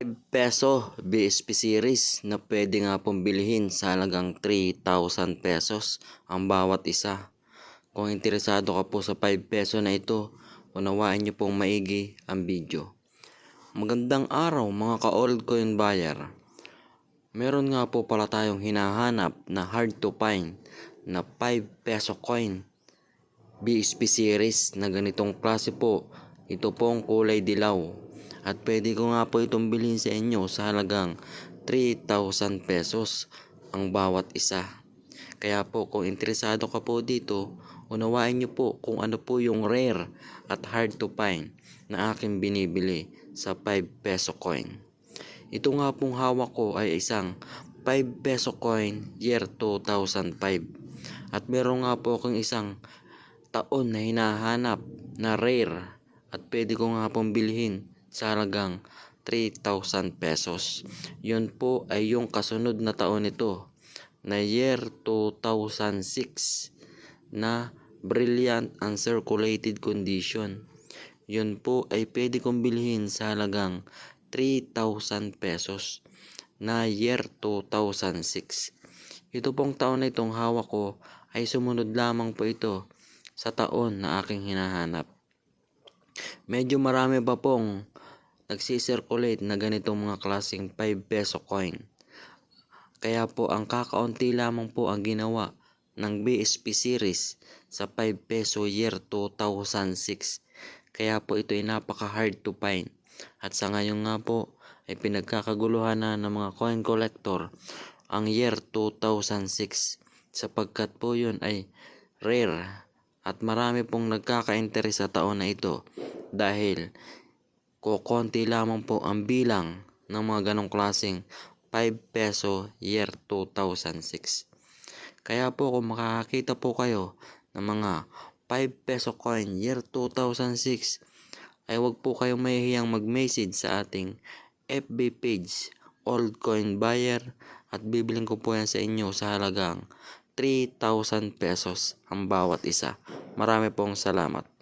Peso BSP series na pwede nga pong bilhin sa halagang 3,000 pesos ang bawat isa. Kung interesado ka po sa 5 peso na ito, unawain niyo pong maigi ang video. Magandang araw mga ka-old coin buyer. Meron nga po pala tayong hinahanap na hard to find na 5 peso coin BSP series na ganitong klase po. Ito pong kulay dilaw. At pwede ko nga po itong bilhin sa inyo sa halagang 3,000 pesos ang bawat isa. Kaya po kung interesado ka po dito, unawain nyo po kung ano po yung rare at hard to find na aking binibili sa 5 peso coin. Ito nga pong hawak ko ay isang 5 peso coin year 2005. At meron nga po akong isang taon na hinahanap na rare at pwede ko nga pong bilhin sa halagang 3,000 pesos. Yun po ay yung kasunod na taon nito na year 2006 na brilliant uncirculated condition. Yun po ay pwede kong bilhin sa halagang 3,000 pesos na year 2006. Ito pong taon na itong hawak ko ay sumunod lamang po ito sa taon na aking hinahanap. Medyo marami pa pong nagsisirculate na ganitong mga klaseng 5 peso coin. Kaya po ang kakaunti lamang po ang ginawa ng BSP series sa 5 peso year 2006. Kaya po ito ay napaka hard to find. At sa ngayon nga po ay pinagkakaguluhan na ng mga coin collector ang year 2006 sapagkat po yun ay rare at marami pong nagkaka-interes sa taon na ito dahil konti lamang po ang bilang ng mga ganong klaseng 5 peso year 2006. Kaya po kung makakakita po kayo ng mga 5 peso coin year 2006 ay wag po kayong mahihiyang mag-message sa ating FB page Old Coin Buyer at bibiling ko po yan sa inyo sa halagang 3,000 pesos ang bawat isa. Marami pong salamat.